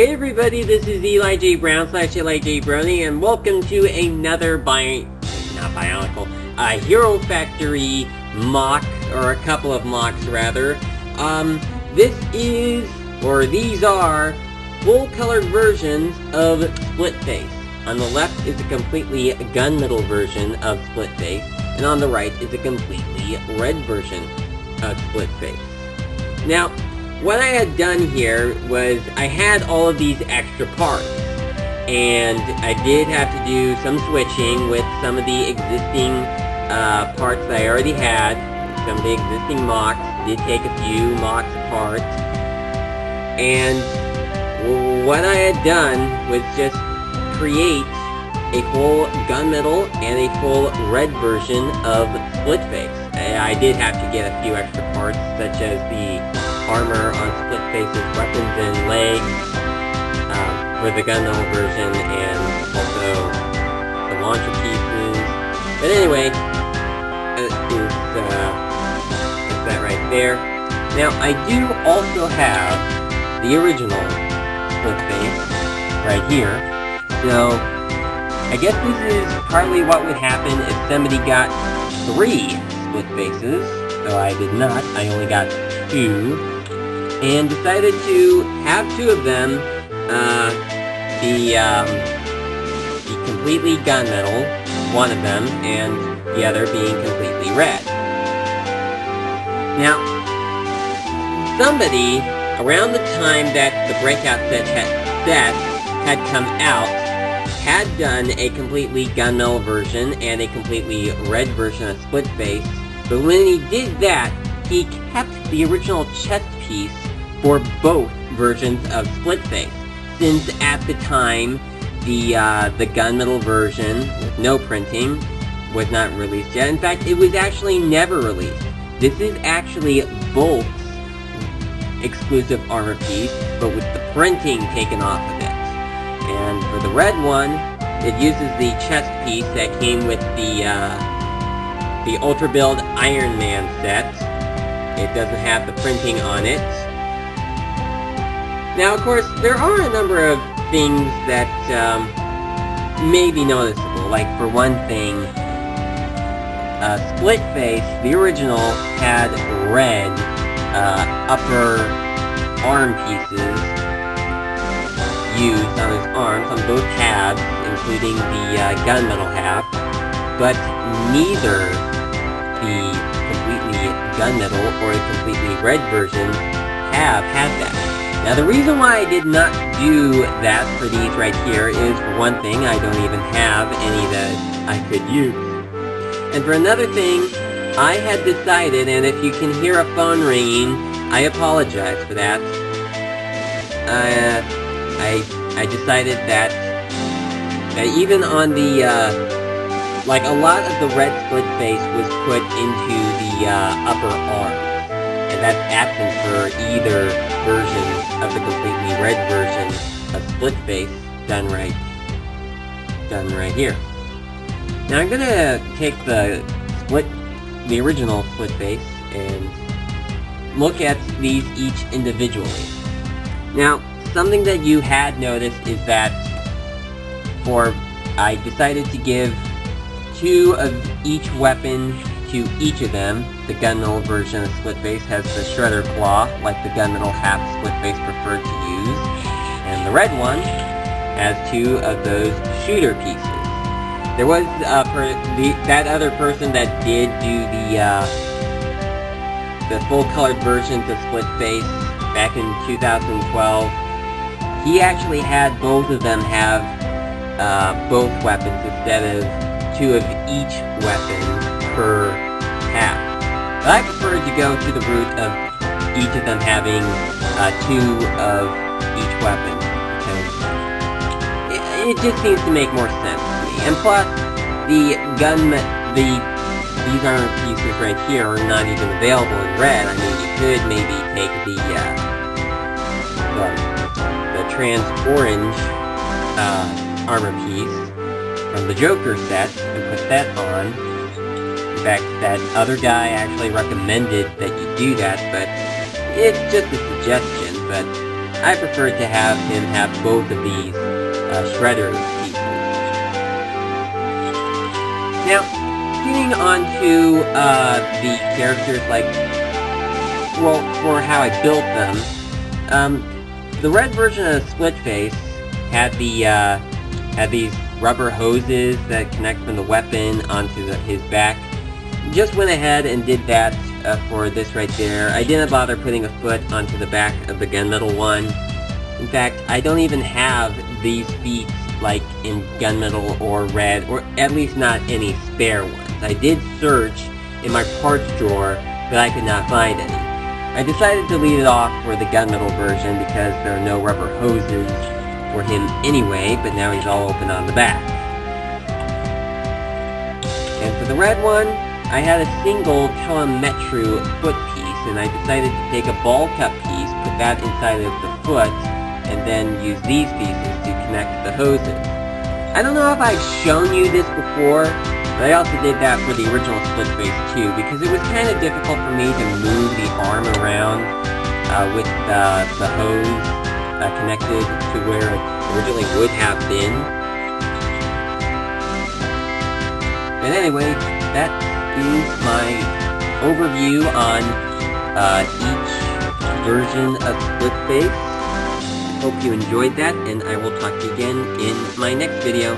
Hey everybody, this is Eli J. Brown / Eli J. Brownie, and welcome to another Hero Factory mock, or a couple of mocks rather. These are full-colored versions of Splitface. On the left is a completely gunmetal version of Splitface, and on the right is a completely red version of Splitface. Now, what I had done here was I had all of these extra parts, and I did have to do some switching with some of the existing parts that I already had. Some of the existing mocks, did take a few mocks apart, and what I had done was just create a full gunmetal and a full red version of Splitface. I did have to get a few extra parts, such as the armor on Splitface's weapons and legs for the gunmetal version, and also the launcher pieces. But anyway, is that right there. Now, I do also have the original Splitface right here. So, I guess this is partly what would happen if somebody got 3 Splitfaces. So I did not, I only got 2. And decided to have 2 of them be completely gunmetal, one of them, and the other being completely red. Now, somebody, around the time that the Breakout set had come out, had done a completely gunmetal version and a completely red version of Splitface, but when he did that, he kept the original chest piece for both versions of Splitface, since at the time the gunmetal version with no printing was not released yet. In fact, it was actually never released. This is actually Bolt's exclusive armor piece, but with the printing taken off of it. And for the red one, it uses the chest piece that came with the Ultra Build Iron Man set. It doesn't have the printing on it. Now, of course, there are a number of things that may be noticeable. Like, for one thing, Splitface, the original, had red upper arm pieces used on his arms, on both halves, including the gunmetal half, but neither the completely gunmetal or a completely red version had that. Now, the reason why I did not do that for these right here is, for one thing, I don't even have any that I could use. And for another thing, I had decided, and if you can hear a phone ringing, I apologize for that. I decided that even on the, like, a lot of the red Splitface was put into the upper arm, and that's absent for either version of the completely red version of Splitface done right here. Now I'm gonna take the original Splitface and look at these each individually. Now, something that you had noticed is that I decided to give 2 of each weapon to each of them. The gunmetal version of Splitface has the Shredder Claw, like the gunmetal half Splitface preferred to use, and the red one has 2 of those shooter pieces. There was that other person that did do the full-colored versions of Splitface back in 2012. He actually had both of them have both weapons instead of 2 of each weapon per half. But I preferred to go to the route of each of them having 2 of each weapon, because it just seems to make more sense to me. And plus, these armor pieces right here are not even available in red. I mean, you could maybe take the trans-orange armor piece from the Joker set and put that on. In fact, that other guy actually recommended that you do that, but it's just a suggestion. But I prefer to have him have both of these shredder pieces. Now, getting on to the characters, like, well, for how I built them, the red version of Splitface had these rubber hoses that connect from the weapon onto his back. Just went ahead and did that for this right there. I didn't bother putting a foot onto the back of the gunmetal one. In fact, I don't even have these feet like in gunmetal or red, or at least not any spare ones. I did search in my parts drawer, but I could not find any. I decided to leave it off for the gunmetal version because there are no rubber hoses for him anyway, but now he's all open on the back. And for the red one, I had a single telemetru foot piece, and I decided to take a ball cut piece, put that inside of the foot, and then use these pieces to connect the hoses. I don't know if I've shown you this before, but I also did that for the original Spitface too, because it was kind of difficult for me to move the arm around with the hose connected to where it originally would have been. But anyway, that is my overview on each version of Splitface. Hope you enjoyed that, and I will talk to you again in my next video.